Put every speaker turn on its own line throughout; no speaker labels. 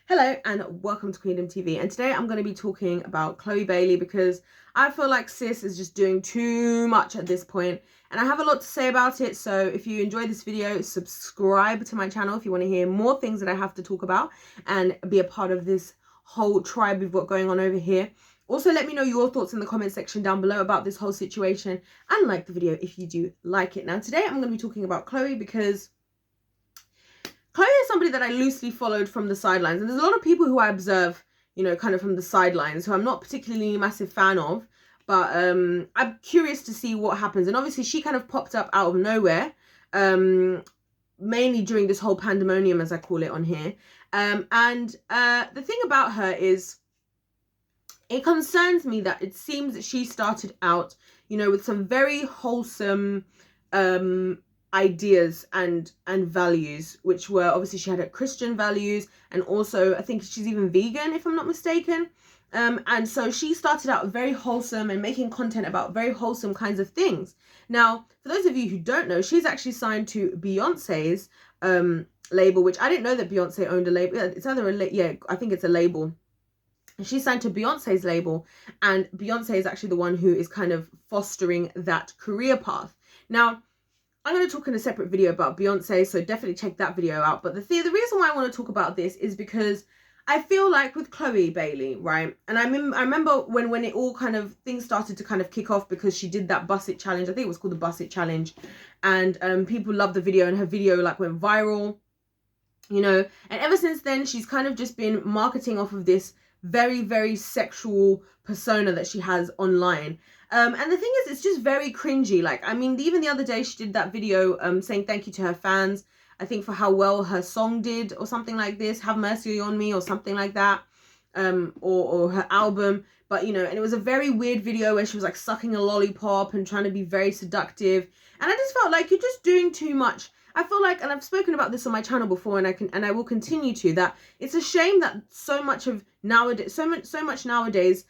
Hello and welcome to Queendom TV, and today I'm going to be talking about Chloe Bailey because I feel like sis is just doing too much at this point and I have a lot to say about it. So if you enjoyed this video, subscribe to my channel if you want to hear more things that I have to talk about and be a part of this whole tribe we've got going on over here. Also, let me know your thoughts in the comment section down below about this whole situation and like the video if you do like it. Now today I'm going to be talking about Chloe because Chloe is somebody that I loosely followed from the sidelines. And there's a lot of people who I observe, kind of from the sidelines, who I'm not particularly a massive fan of. But I'm curious to see what happens. And obviously she kind of popped up out of nowhere, mainly during this whole pandemonium, as I call it on here. The thing about her is, it concerns me that it seems that she started out, with some very wholesome ideas and values, which were obviously she had her Christian values, and also I think she's even vegan if I'm not mistaken. And so she started out very wholesome and making content about very wholesome kinds of things. Now, for those of you who don't know, she's actually signed to Beyonce's label, which I didn't know that Beyonce owned a label. It's either I think it's a label. She's signed to Beyonce's label, and Beyonce is actually the one who is kind of fostering that career path. Now, I'm going to talk in a separate video about Beyonce, so definitely check that video out. But the reason why I want to talk about this is because I feel like with Chloe Bailey, right? And I remember when it all kind of, things started to kind of kick off because she did that Bust It challenge. I think it was called the Bust It challenge. And people loved the video, and her video like went viral, And ever since then, she's kind of just been marketing off of this very, very sexual persona that she has online. And the thing is, it's just very cringy. Like, I mean, even the other day she did that video saying thank you to her fans, I think for how well her song did or something like this, Have Mercy on Me or something like that, or her album. But, and it was a very weird video where she was like sucking a lollipop and trying to be very seductive. And I just felt like you're just doing too much. I feel like, and I've spoken about this on my channel before, and I will continue to, that it's a shame that so much nowadays,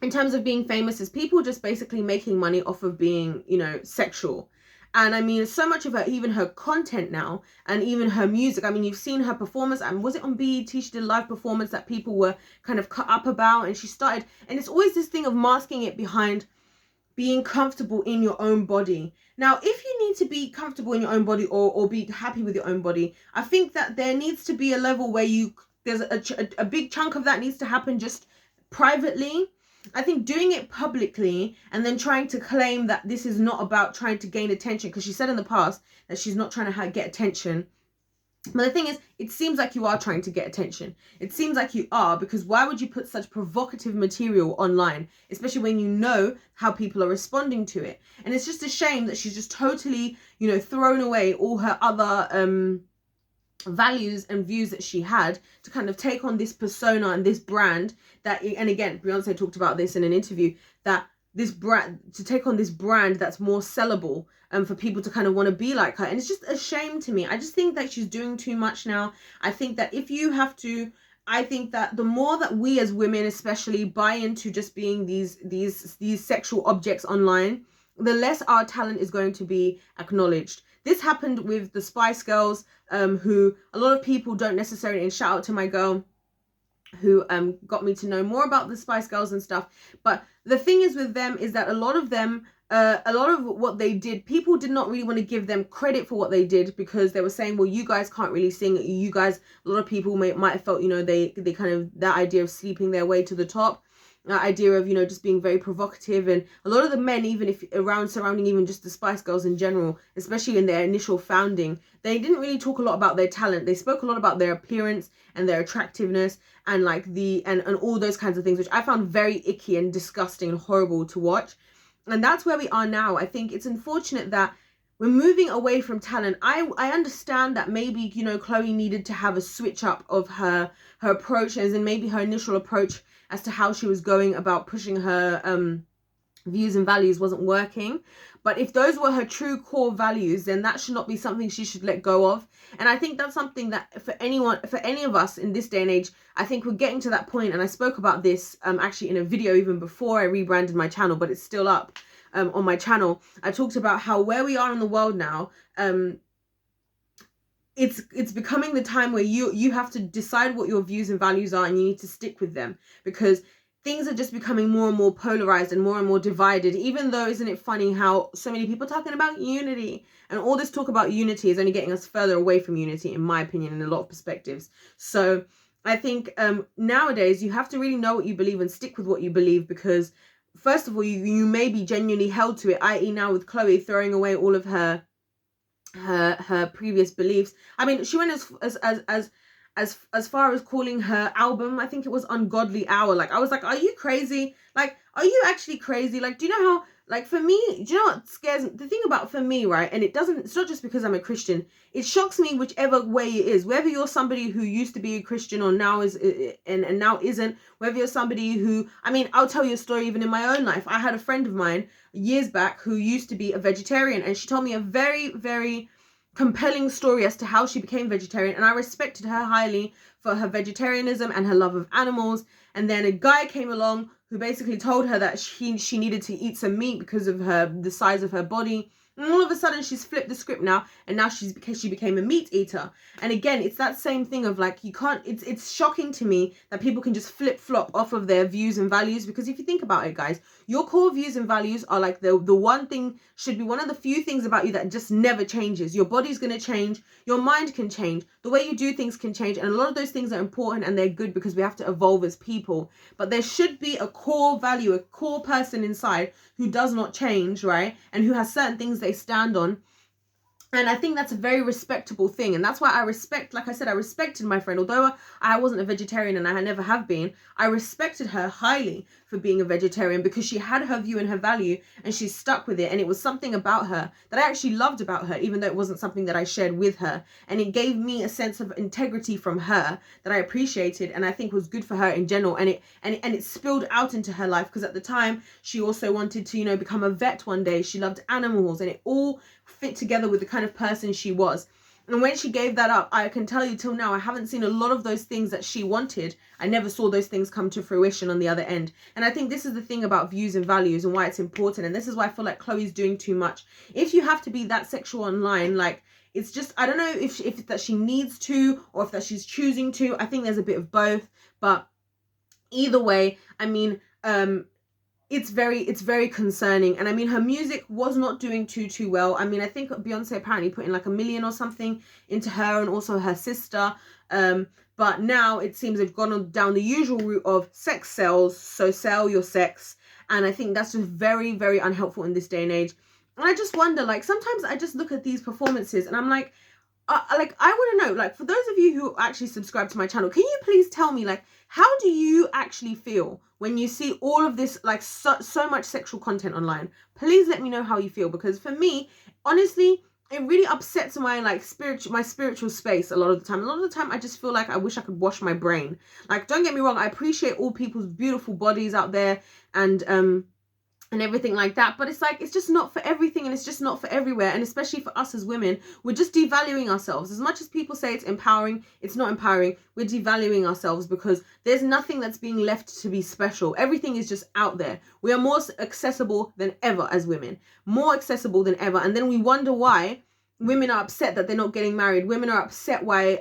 in terms of being famous, is people just basically making money off of being, sexual. And I mean, so much of her, even her content now, and even her music. I mean, you've seen her performance, and was it on BET? She did a live performance that people were kind of cut up about, and she started, and it's always this thing of masking it behind being comfortable in your own body. Now, if you need to be comfortable in your own body or be happy with your own body, I think that there needs to be a level where there's a big chunk of that needs to happen just privately. I think doing it publicly and then trying to claim that this is not about trying to gain attention, because she said in the past that she's not trying to get attention. But the thing is, it seems like you are trying to get attention. It seems like you are, because why would you put such provocative material online, especially when you know how people are responding to it? And it's just a shame that she's just totally, thrown away all her other values and views that she had to kind of take on this persona and this brand that, and again, Beyonce talked about this in an interview, that this brand, to take on this brand that's more sellable, for people to kind of want to be like her. And it's just a shame to me. I just think that she's doing too much now. I think that I think that the more that we as women especially buy into just being these sexual objects online, the less our talent is going to be acknowledged. This happened with the Spice Girls, who a lot of people don't necessarily, and shout out to my girl who got me to know more about the Spice Girls and stuff. But the thing is with them is that a lot of what they did, people did not really want to give them credit for what they did, because they were saying, well, you guys can't really sing. You guys, a lot of people might have felt, they kind of, that idea of sleeping their way to the top, idea of, just being very provocative. And a lot of the men, even if surrounding even just the Spice Girls in general, especially in their initial founding, they didn't really talk a lot about their talent. They spoke a lot about their appearance and their attractiveness and like and all those kinds of things, which I found very icky and disgusting and horrible to watch. And that's where we are now. I think it's unfortunate that we're moving away from talent. I understand that maybe, Chloe needed to have a switch up of her approaches, and maybe her initial approach as to how she was going about pushing her views and values wasn't working. But if those were her true core values, then that should not be something she should let go of. And I think that's something that for any of us in this day and age, I think we're getting to that point. And I spoke about this actually in a video even before I rebranded my channel, but it's still up on my channel. I talked about how where we are in the world now, it's becoming the time where you have to decide what your views and values are, and you need to stick with them, because things are just becoming more and more polarized and more divided. Even though, isn't it funny how so many people talking about unity, and all this talk about unity is only getting us further away from unity, in my opinion, in a lot of perspectives. So I think nowadays you have to really know what you believe and stick with what you believe, because first of all, you may be genuinely held to it, i.e. now with Chloe throwing away all of her previous beliefs. I mean, she went as far as calling her album, I think it was Ungodly Hour. Like, I was like, are you crazy? Like, are you actually crazy? Like, do you know how, like, for me, do you know what scares me? The thing about, for me, right, and it's not just because I'm a Christian, it shocks me whichever way it is, whether you're somebody who used to be a Christian or now is, and now isn't, whether you're somebody who, I mean, I'll tell you a story even in my own life. I had a friend of mine years back who used to be a vegetarian, and she told me a very, very compelling story as to how she became vegetarian, and I respected her highly for her vegetarianism and her love of animals. And then a guy came along who basically told her that she needed to eat some meat because of the size of her body. And all of a sudden she's flipped the script now, and now she became a meat eater. And again, it's that same thing of like, you can't, it's shocking to me that people can just flip flop off of their views and values, because if you think about it, guys, your core views and values are like the one thing, should be one of the few things about you that just never changes. Your body's going to change, your mind can change, the way you do things can change, and a lot of those things are important and they're good because we have to evolve as people. But there should be a core value, a core person inside who does not change, right? And who has certain things they stand on. And I think that's a very respectable thing. And that's why I respect, like I said, I respected my friend. Although I wasn't a vegetarian and I never have been, I respected her highly for being a vegetarian, because she had her view and her value and she stuck with it. And it was something about her that I actually loved about her, even though it wasn't something that I shared with her. And it gave me a sense of integrity from her that I appreciated and I think was good for her in general. And it spilled out into her life, because at the time she also wanted to, you know, become a vet one day. She loved animals, and it all fit together with the kind of person she was. And when she gave that up, I can tell you till now, I haven't seen a lot of those things that she wanted. I never saw those things come to fruition on the other end. And I think this is the thing about views and values and why it's important. And this is why I feel like Chloe's doing too much. If you have to be that sexual online, like, it's just, I don't know if that she needs to, or if that she's choosing to. I think there's a bit of both. But either way, I mean, it's very concerning. And I mean, her music was not doing too well. I mean, I think Beyonce apparently put in like $1 million or something into her and also her sister. But now it seems they've gone down the usual route of sex sells, so sell your sex. And I think that's just very, very unhelpful in this day and age. And I just wonder, like, sometimes I just look at these performances and I'm like, I want to know, like, for those of you who actually subscribe to my channel, can you please tell me, like, how do you actually feel when you see all of this, like, so much sexual content online? Please let me know how you feel, because for me, honestly, it really upsets my, like, spiritual space a lot of the time. A lot of the time, I just feel like I wish I could wash my brain. Like, don't get me wrong, I appreciate all people's beautiful bodies out there and everything like that, but it's like, it's just not for everything, and it's just not for everywhere. And especially for us as women, we're just devaluing ourselves. As much as people say it's empowering, it's not empowering. We're devaluing ourselves because there's nothing that's being left to be special. Everything is just out there. We are more accessible than ever as women, more accessible than ever. And then we wonder why women are upset that they're not getting married. Women are upset why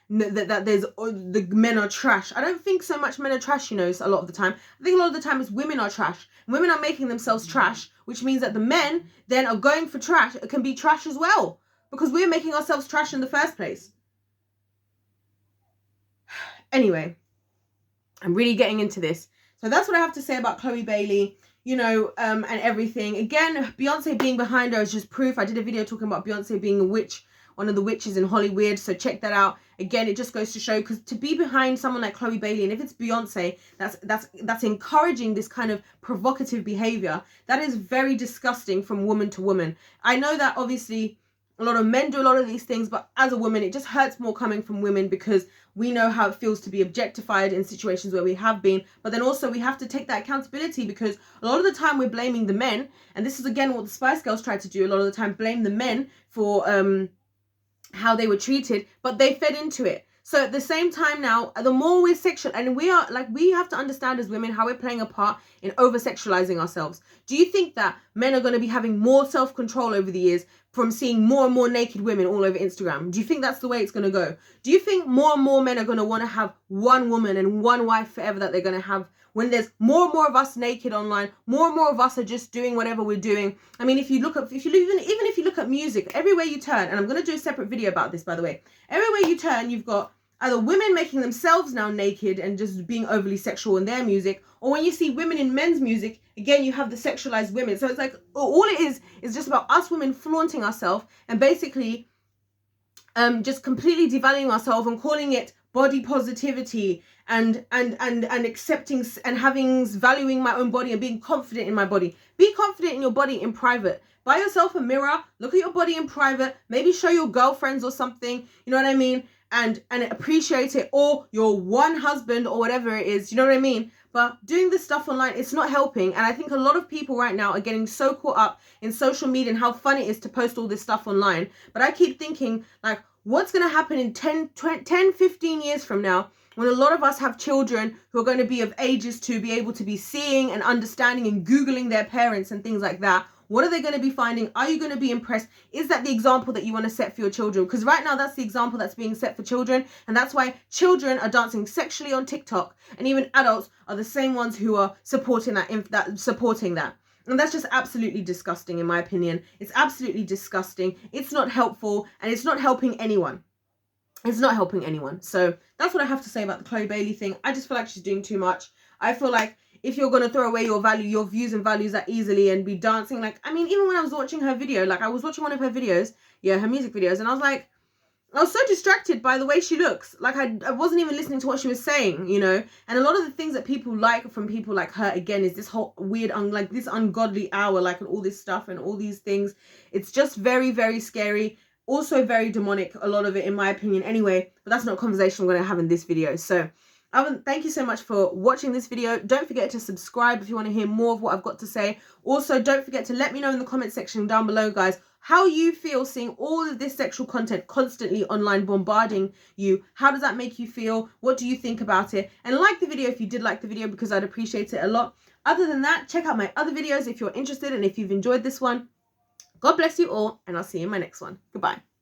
that there's the men are trash. I don't think so much men are trash, you know, a lot of the time. I think a lot of the time it's women are trash. Women are making themselves trash, which means that the men then are going for trash, can be trash as well, because we're making ourselves trash in the first place. Anyway, I'm really getting into this. So that's what I have to say about Chloe Bailey, you know, and everything. Again, Beyonce being behind her is just proof. I did a video talking about Beyonce being a witch, one of the witches in Hollywood, so check that out. Again, it just goes to show, because to be behind someone like Chloe Bailey, and if it's Beyonce that's encouraging this kind of provocative behavior, that is very disgusting from woman to woman. I know that obviously a lot of men do a lot of these things, but as a woman, it just hurts more coming from women, because we know how it feels to be objectified in situations where we have been. But then also we have to take that accountability, because a lot of the time we're blaming the men, and this is again what the Spice Girls tried to do a lot of the time, blame the men for how they were treated, but they fed into it. So at the same time now, the more we're sexual, and we are like, we have to understand as women how we're playing a part in over sexualizing ourselves. Do you think that men are going to be having more self-control over the years from seeing more and more naked women all over Instagram? Do you think that's the way it's going to go? Do you think more and more men are going to want to have one woman and one wife forever that they're going to have, when there's more and more of us naked online, more and more of us are just doing whatever we're doing? I mean, even if you look at music, everywhere you turn, and I'm going to do a separate video about this, by the way, everywhere you turn, you've got either women making themselves now naked and just being overly sexual in their music, or when you see women in men's music, again, you have the sexualized women. So it's like, all it is just about us women flaunting ourselves and basically just completely devaluing ourselves and calling it body positivity and accepting and valuing my own body and being confident in my body. Be confident in your body in private. Buy yourself a mirror, look at your body in private, maybe show your girlfriends or something, you know what I mean? And appreciate it, or your one husband or whatever it is, you know what I mean? But doing this stuff online, it's not helping. And I think a lot of people right now are getting so caught up in social media and how fun it is to post all this stuff online. But I keep thinking, like, what's going to happen in 10, 15 years from now, when a lot of us have children who are going to be of ages to be able to be seeing and understanding and Googling their parents and things like that? What are they going to be finding? Are you going to be impressed? Is that the example that you want to set for your children? Because right now, that's the example that's being set for children. And that's why children are dancing sexually on TikTok. And even adults are the same ones who are supporting that. And that's just absolutely disgusting, in my opinion. It's absolutely disgusting. It's not helpful. And it's not helping anyone. It's not helping anyone. So that's what I have to say about the Chloe Bailey thing. I just feel like she's doing too much. I feel like if you're going to throw away your views and values that easily and be dancing, like, I mean, even when I was watching her video, like I was watching one of her videos, her music videos, and I was so distracted by the way she looks. Like I wasn't even listening to what she was saying, you know? And a lot of the things that people like from people like her, again, is this whole weird, like this ungodly hour, like, and all this stuff and all these things. It's just very, very scary. Also very demonic, a lot of it, in my opinion, anyway. But that's not a conversation I'm going to have in this video. So thank you so much for watching this video. Don't forget to subscribe if you want to hear more of what I've got to say. Also, don't forget to let me know in the comment section down below, guys, how you feel seeing all of this sexual content constantly online bombarding you. How does that make you feel? What do you think about it? And like the video if you did like the video, because I'd appreciate it a lot. Other than that, check out my other videos if you're interested and if you've enjoyed this one. God bless you all, and I'll see you in my next one. Goodbye.